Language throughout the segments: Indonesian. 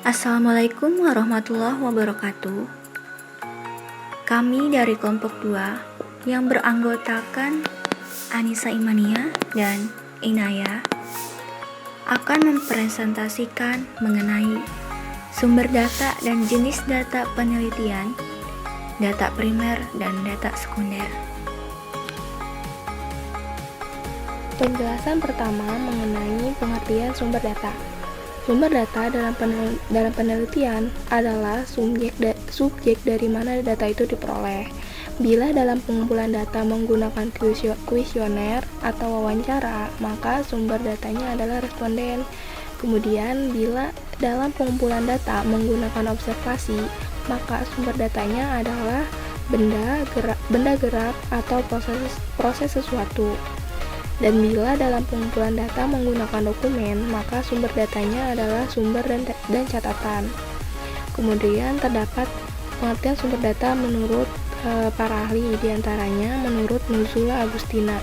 Assalamualaikum warahmatullahi wabarakatuh. Kami dari kelompok 2 yang beranggotakan Anissa Imania dan Inaya akan mempresentasikan mengenai sumber data dan jenis data penelitian, data primer dan data sekunder. Penjelasan pertama mengenai pengertian sumber data. Sumber data dalam penelitian adalah subjek dari mana data itu diperoleh. Bila dalam pengumpulan data menggunakan kuesioner atau wawancara, maka sumber datanya adalah responden. Kemudian, bila dalam pengumpulan data menggunakan observasi, maka sumber datanya adalah benda gerak atau proses sesuatu. Dan bila dalam pengumpulan data menggunakan dokumen, maka sumber datanya adalah sumber dan catatan. Kemudian terdapat pengertian sumber data menurut para ahli, diantaranya menurut Nuzula Agustina.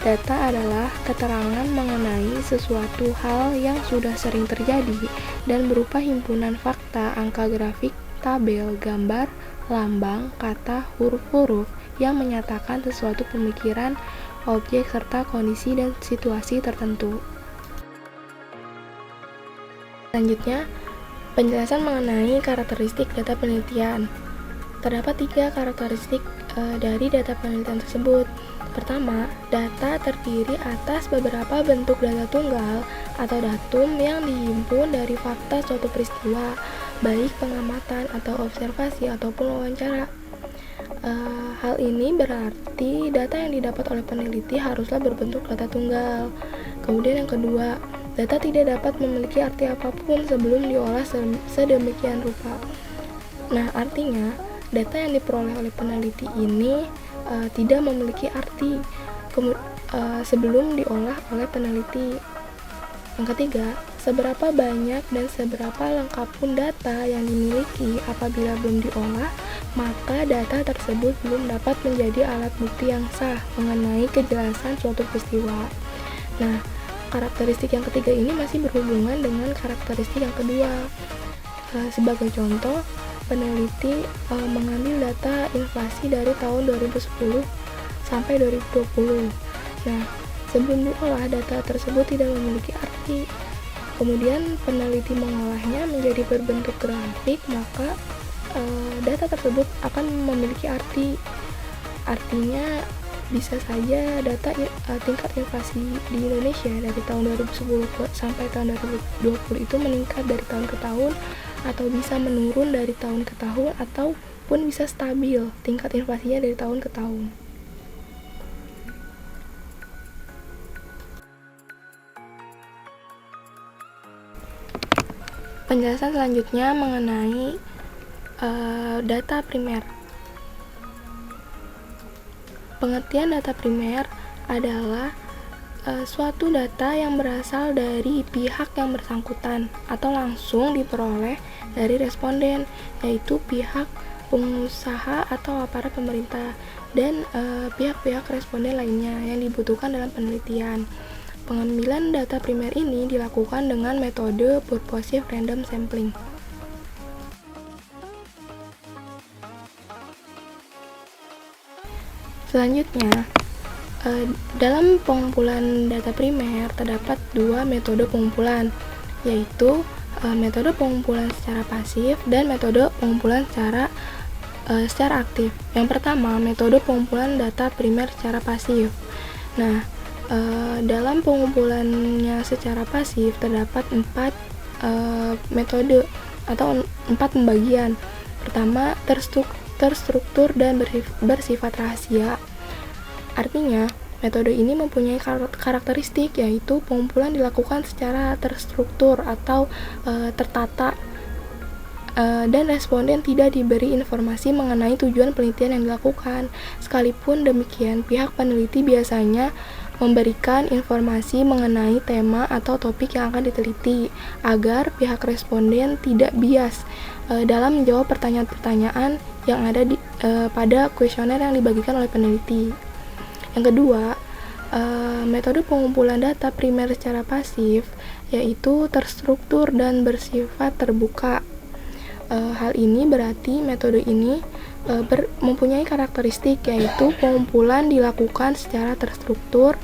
Data adalah keterangan mengenai sesuatu hal yang sudah sering terjadi dan berupa himpunan fakta, angka grafik, tabel, gambar, lambang, kata, huruf-huruf yang menyatakan sesuatu pemikiran, objek, serta kondisi dan situasi tertentu. Selanjutnya, penjelasan mengenai karakteristik data penelitian. Terdapat 3 karakteristik dari data penelitian tersebut. Pertama, data terdiri atas beberapa bentuk data tunggal atau datum yang dihimpun dari fakta suatu peristiwa, baik pengamatan atau observasi ataupun wawancara. Hal ini berarti data yang didapat oleh peneliti haruslah berbentuk data tunggal. Kemudian yang kedua, data tidak dapat memiliki arti apapun sebelum diolah sedemikian rupa. Nah, artinya data yang diperoleh oleh peneliti ini tidak memiliki arti sebelum diolah oleh peneliti. Yang ketiga, seberapa banyak dan seberapa lengkap pun data yang dimiliki apabila belum diolah, maka data tersebut belum dapat menjadi alat bukti yang sah mengenai kejelasan suatu peristiwa. Nah, karakteristik yang ketiga ini masih berhubungan dengan karakteristik yang kedua. Sebagai contoh, peneliti mengambil data inflasi dari tahun 2010 sampai 2020. Nah, sebelum diolah, data tersebut tidak memiliki arti. Kemudian peneliti mengolahnya menjadi berbentuk grafik, maka data tersebut akan memiliki arti. Artinya bisa saja data tingkat inflasi di Indonesia dari tahun 2010 sampai tahun 2020 itu meningkat dari tahun ke tahun, atau bisa menurun dari tahun ke tahun, ataupun bisa stabil tingkat inflasinya dari tahun ke tahun. Penjelasan selanjutnya mengenai data primer. Pengertian data primer adalah suatu data yang berasal dari pihak yang bersangkutan atau langsung diperoleh dari responden, yaitu pihak pengusaha atau aparat pemerintah dan pihak-pihak responden lainnya yang dibutuhkan dalam penelitian. Pengambilan data primer ini dilakukan dengan metode purposive random sampling. Selanjutnya, dalam pengumpulan data primer terdapat 2 metode pengumpulan, yaitu metode pengumpulan secara pasif dan metode pengumpulan secara aktif. Yang pertama, metode pengumpulan data primer secara pasif. Nah, dalam pengumpulannya secara pasif terdapat 4 metode atau 4 pembagian. Pertama, terstruktur dan bersifat rahasia. Artinya, metode ini mempunyai karakteristik, yaitu pengumpulan dilakukan secara terstruktur atau tertata, dan responden tidak diberi informasi mengenai tujuan penelitian yang dilakukan. Sekalipun demikian, pihak peneliti biasanya memberikan informasi mengenai tema atau topik yang akan diteliti, agar pihak responden tidak bias dalam menjawab pertanyaan-pertanyaan yang ada pada kuesioner yang dibagikan oleh peneliti. Yang kedua, Metode pengumpulan data primer secara pasif yaitu terstruktur dan bersifat terbuka. Hal ini berarti metode ini mempunyai karakteristik yaitu pengumpulan dilakukan secara terstruktur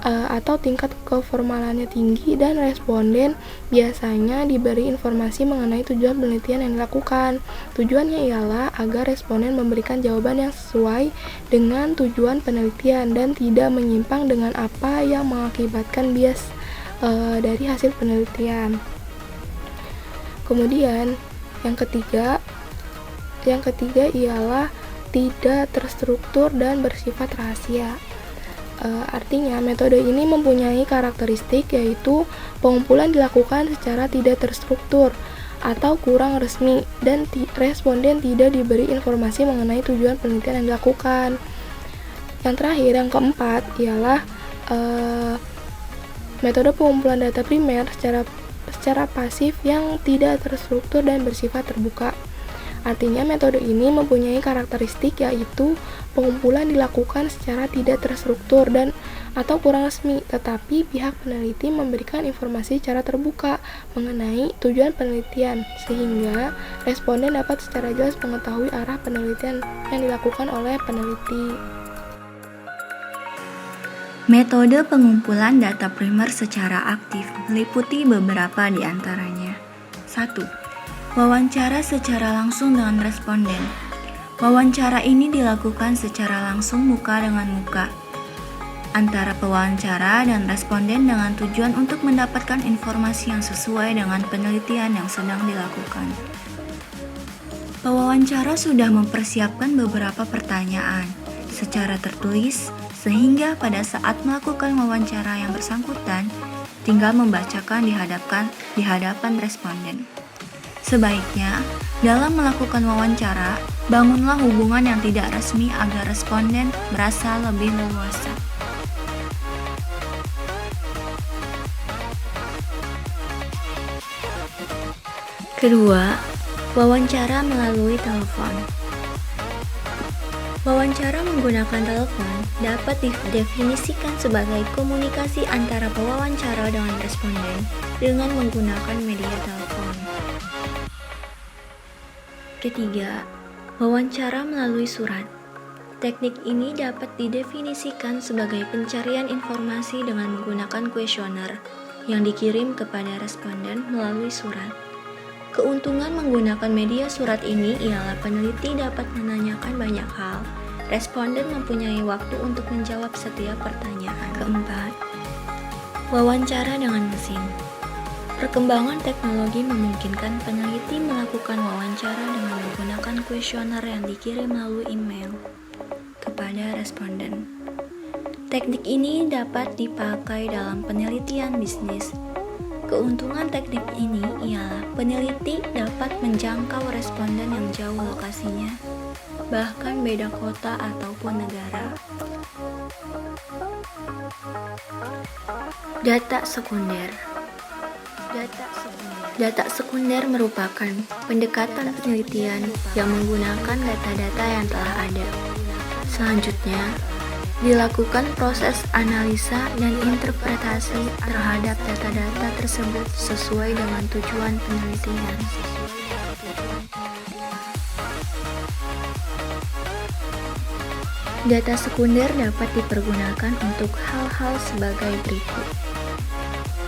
atau tingkat keformalannya tinggi, dan responden biasanya diberi informasi mengenai tujuan penelitian yang dilakukan. Tujuannya ialah agar responden memberikan jawaban yang sesuai dengan tujuan penelitian dan tidak menyimpang dengan apa yang mengakibatkan bias dari hasil penelitian. Kemudian yang ketiga ialah tidak terstruktur dan bersifat rahasia. Artinya metode ini mempunyai karakteristik yaitu pengumpulan dilakukan secara tidak terstruktur atau kurang resmi, dan responden tidak diberi informasi mengenai tujuan penelitian yang dilakukan. Yang terakhir, yang keempat, ialah metode pengumpulan data primer secara pasif yang tidak terstruktur dan bersifat terbuka. Artinya metode ini mempunyai karakteristik yaitu pengumpulan dilakukan secara tidak terstruktur dan atau kurang resmi, tetapi pihak peneliti memberikan informasi secara terbuka mengenai tujuan penelitian, sehingga responden dapat secara jelas mengetahui arah penelitian yang dilakukan oleh peneliti. Metode pengumpulan data primer secara aktif meliputi beberapa di antaranya. 1. Wawancara secara langsung dengan responden. Wawancara ini dilakukan secara langsung muka dengan muka antara pewawancara dan responden dengan tujuan untuk mendapatkan informasi yang sesuai dengan penelitian yang sedang dilakukan. Pewawancara sudah mempersiapkan beberapa pertanyaan secara tertulis, sehingga pada saat melakukan wawancara yang bersangkutan tinggal membacakan di hadapan responden. Sebaiknya, dalam melakukan wawancara, bangunlah hubungan yang tidak resmi agar responden merasa lebih leluasa. Kedua, wawancara melalui telepon. Wawancara menggunakan telepon dapat didefinisikan sebagai komunikasi antara pewawancara dengan responden dengan menggunakan media telepon. Ketiga, wawancara melalui surat. Teknik ini dapat didefinisikan sebagai pencarian informasi dengan menggunakan kuesioner yang dikirim kepada responden melalui surat. Keuntungan menggunakan media surat ini ialah peneliti dapat menanyakan banyak hal. Responden mempunyai waktu untuk menjawab setiap pertanyaan. Keempat, wawancara dengan mesin. Perkembangan teknologi memungkinkan peneliti melakukan wawancara dengan menggunakan kuesioner yang dikirim melalui email kepada responden. Teknik ini dapat dipakai dalam penelitian bisnis. Keuntungan teknik ini ialah peneliti dapat menjangkau responden yang jauh lokasinya, bahkan beda kota ataupun negara. Data sekunder. Data sekunder merupakan pendekatan penelitian yang menggunakan data-data yang telah ada. Selanjutnya, dilakukan proses analisa dan interpretasi terhadap data-data tersebut sesuai dengan tujuan penelitian. Data sekunder dapat dipergunakan untuk hal-hal sebagai berikut.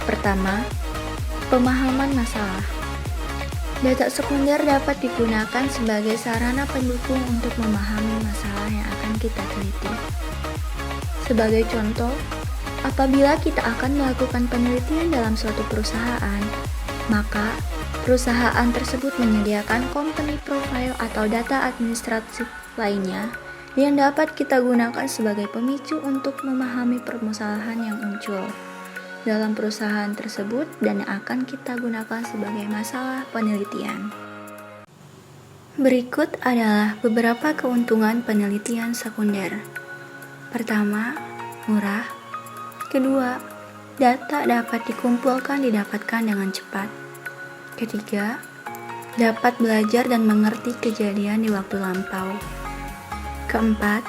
Pertama, pemahaman masalah. Data sekunder dapat digunakan sebagai sarana pendukung untuk memahami masalah yang akan kita teliti. Sebagai contoh, apabila kita akan melakukan penelitian dalam suatu perusahaan, maka perusahaan tersebut menyediakan company profile atau data administratif lainnya yang dapat kita gunakan sebagai pemicu untuk memahami permasalahan yang muncul dalam perusahaan tersebut dan yang akan kita gunakan sebagai masalah penelitian. Berikut adalah beberapa keuntungan penelitian sekunder. Pertama, murah. Kedua, data dapat didapatkan dengan cepat. Ketiga, dapat belajar dan mengerti kejadian di waktu lampau. Keempat,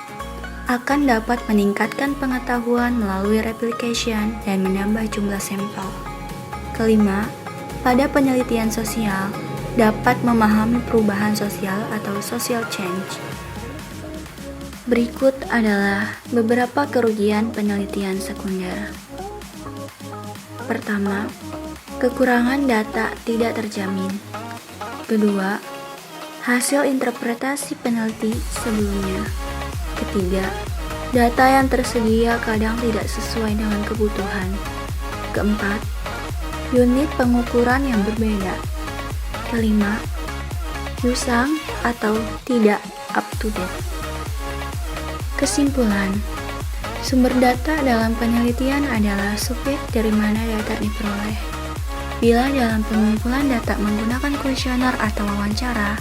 akan dapat meningkatkan pengetahuan melalui replication dan menambah jumlah sampel. Kelima, pada penelitian sosial, dapat memahami perubahan sosial atau social change. Berikut adalah beberapa kerugian penelitian sekunder. Pertama, kekurangan data tidak terjamin. Kedua, hasil interpretasi peneliti sebelumnya. Ketiga, data yang tersedia kadang tidak sesuai dengan kebutuhan. Keempat, unit pengukuran yang berbeda. Kelima, usang atau tidak up to date. Kesimpulan, sumber data dalam penelitian adalah subjek dari mana data diperoleh. Bila dalam pengumpulan data menggunakan kuesioner atau wawancara,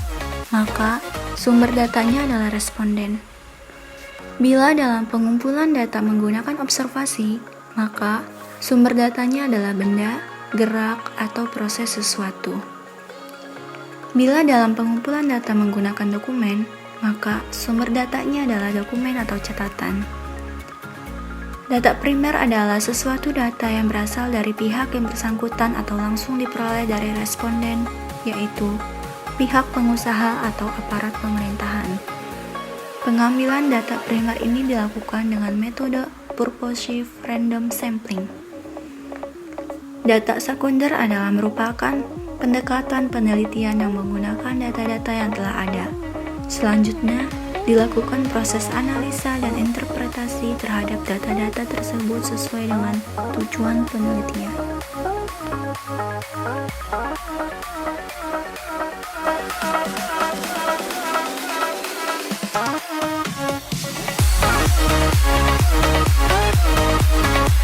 maka sumber datanya adalah responden. Bila dalam pengumpulan data menggunakan observasi, maka sumber datanya adalah benda, gerak, atau proses sesuatu. Bila dalam pengumpulan data menggunakan dokumen, maka sumber datanya adalah dokumen atau catatan. Data primer adalah sesuatu data yang berasal dari pihak yang bersangkutan atau langsung diperoleh dari responden, yaitu pihak pengusaha atau aparat pemerintahan. Pengambilan data primer ini dilakukan dengan metode purposive random sampling. Data sekunder adalah merupakan pendekatan penelitian yang menggunakan data-data yang telah ada. Selanjutnya, dilakukan proses analisa dan interpretasi terhadap data-data tersebut sesuai dengan tujuan penelitian.